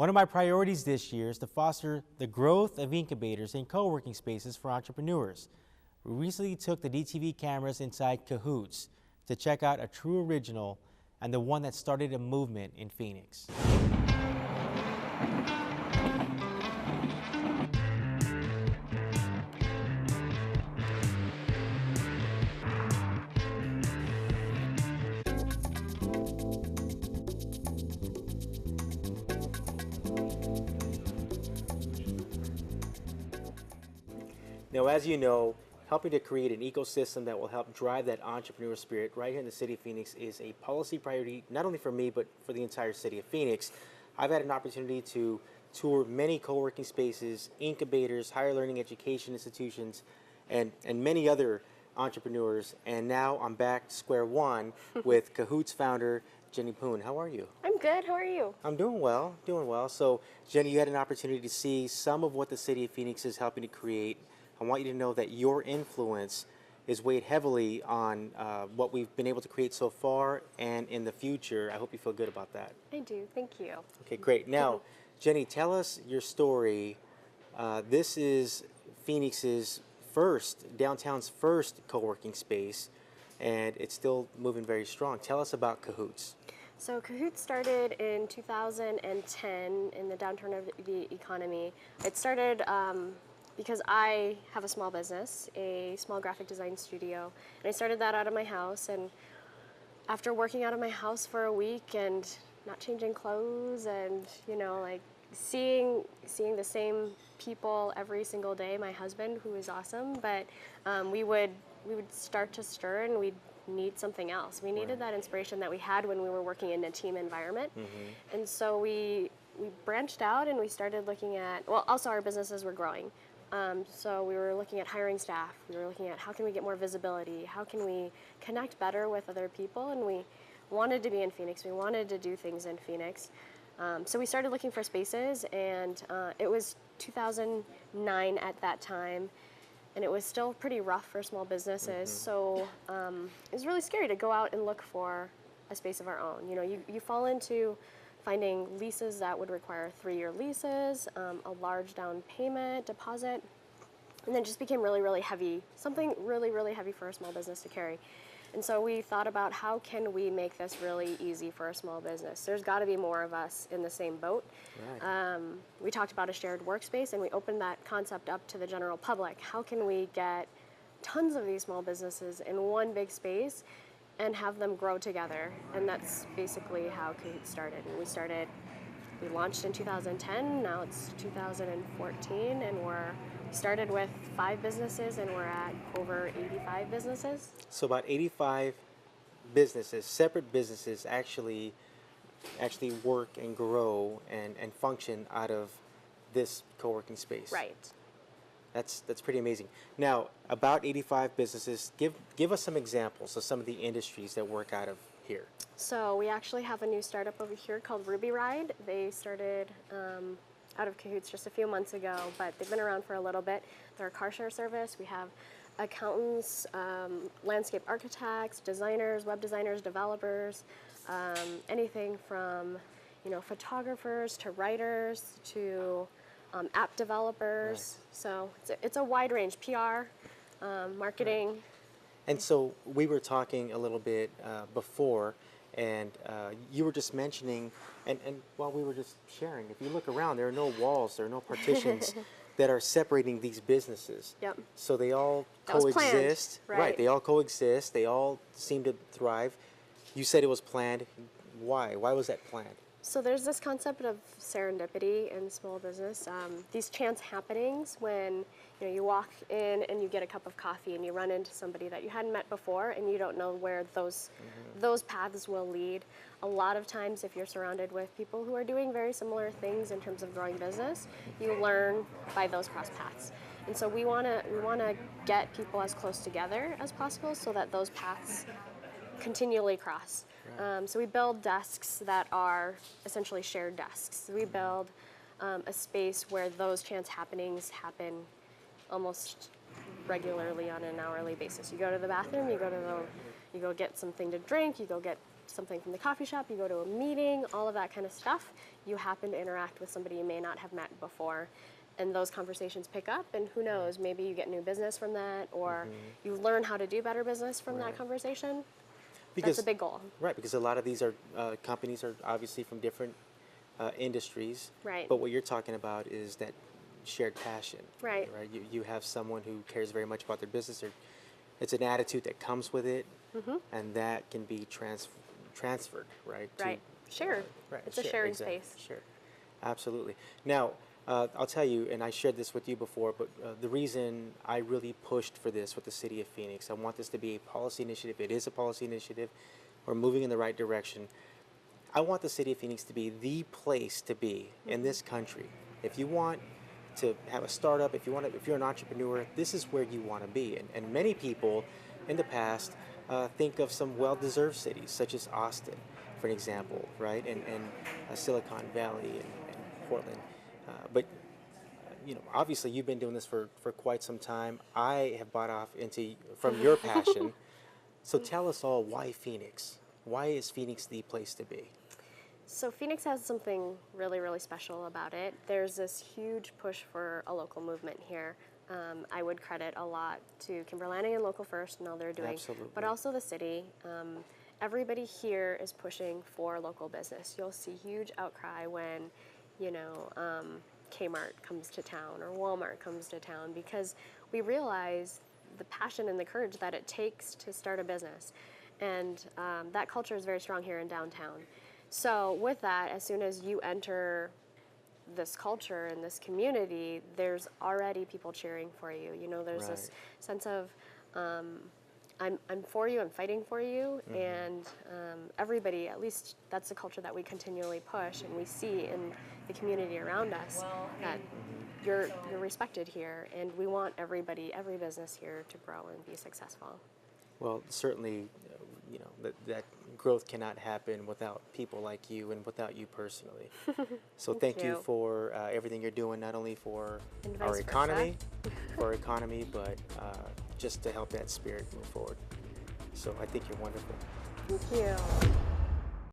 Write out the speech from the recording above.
One of my priorities this year is to foster the growth of incubators and co-working spaces for entrepreneurs. We recently took the DTV cameras inside Co+hoots to check out a true original and the one that started a movement in Phoenix. Now, as you know, helping to create an ecosystem that will help drive that entrepreneur spirit right here in the city of Phoenix is a policy priority, not only for me, but for the entire city of Phoenix. I've had an opportunity to tour many co-working spaces, incubators, higher learning education institutions, and many other entrepreneurs. And now I'm back to square one with Co+hoots founder, Jenny Poon. How are you? I'm good. How are you? I'm doing well, doing well. So, Jenny, you had an opportunity to see some of what the city of Phoenix is helping to create. I want you to know that your influence is weighed heavily on what we've been able to create so far and in the future. I hope you feel good about that. I do. Thank you. Okay, great. Now, Jenny, tell us your story. This is Phoenix's downtown's first co-working space, and it's still moving very strong. Tell us about Co+hoots. So Co+hoots started in 2010 in the downturn of the economy. It started because I have a small business, a small graphic design studio, and I started that out of my house. And after working out of my house for a week and not changing clothes, and like seeing the same people every single day, my husband, who is awesome, but we would start to stir, and we'd need something else. We needed that inspiration that we had when we were working in a team environment, and so we branched out and we started looking at. Well, also our businesses were growing. So we were looking at hiring staff. We were looking at how can we get more visibility? How can we connect better with other people? And we wanted to be in Phoenix. We wanted to do things in Phoenix. So we started looking for spaces, and it was 2009 at that time, and it was still pretty rough for small businesses. So it was really scary to go out and look for a space of our own. You fall into finding leases that would require 3-year leases, a large down payment, deposit, and then just became really, really heavy, something really, really heavy for a small business to carry. And so we thought about how can we make this really easy for a small business. There's got to be more of us in the same boat. Right. We talked about a shared workspace, and we opened that concept up to the general public. How can we get tons of these small businesses in one big space and have them grow together? And that's basically how Co+hoots started. And we launched in 2010, now it's 2014, and we started with 5 businesses, and we're at over 85 businesses. So about 85 businesses, separate businesses, actually work and grow and function out of this co-working space. Right. That's pretty amazing. Now, about 85 businesses, give us some examples of some of the industries that work out of here. So we actually have a new startup over here called Ruby Ride. They started out of Co+hoots just a few months ago, but they've been around for a little bit. They're a car share service. We have accountants, landscape architects, designers, web designers, developers, anything from photographers to writers to app developers. Nice. So it's a wide range, PR, marketing. Right. And so we were talking a little bit before, and you were just mentioning, and while we were just sharing, if you look around, there are no walls, there are no partitions that are separating these businesses. Yep. So they all coexist. Right, they all coexist, they all seem to thrive. You said it was planned. Why? Why was that planned? So there's this concept of serendipity in small business. These chance happenings when you walk in and you get a cup of coffee and you run into somebody that you hadn't met before, and you don't know where those paths will lead. A lot of times, if you're surrounded with people who are doing very similar things in terms of growing business, you learn by those cross paths. And so we want to get people as close together as possible so that those paths continually cross. So we build desks that are essentially shared desks. We build a space where those chance happenings happen almost regularly on an hourly basis. You go to the bathroom, you go get something to drink, you go get something from the coffee shop, you go to a meeting, all of that kind of stuff, you happen to interact with somebody you may not have met before. And those conversations pick up, and who knows, maybe you get new business from that, or you learn how to do better business from that conversation. That's a big goal. Right, because a lot of these are companies are obviously from different industries. Right. But what you're talking about is that shared passion. Right. Right. You have someone who cares very much about their business. Or it's an attitude that comes with it, and that can be transferred. Right. Right. Shared. Right. It's a sharing exactly. space. Sure. Absolutely. Now, I'll tell you, and I shared this with you before, but the reason I really pushed for this with the City of Phoenix, I want this to be a policy initiative. It is a policy initiative. We're moving in the right direction. I want the City of Phoenix to be the place to be in this country. If you want to have a startup, if you're an entrepreneur, this is where you want to be. And many people in the past think of some well-deserved cities, such as Austin, for an example, right? And Silicon Valley and Portland. But obviously you've been doing this for quite some time. I have bought off from your passion. So tell us all, why Phoenix? Why is Phoenix the place to be? So Phoenix has something really, really special about it. There's this huge push for a local movement here. I would credit a lot to Kimber Lanning and Local First and all they're doing, Absolutely. but also the city. Everybody here is pushing for local business. You'll see huge outcry when, Kmart comes to town or Walmart comes to town, because we realize the passion and the courage that it takes to start a business. And that culture is very strong here in downtown. So with that, as soon as you enter this culture and this community, there's already people cheering for you. There's this sense of, I'm for you, I'm fighting for you, and everybody, at least that's the culture that we continually push, and we see in the community around us that you're respected here, and we want every business here to grow and be successful. Well, certainly, that growth cannot happen without people like you and without you personally. So thank you for everything you're doing, not only for our economy, but just to help that spirit move forward. So I think you're wonderful. Thank you.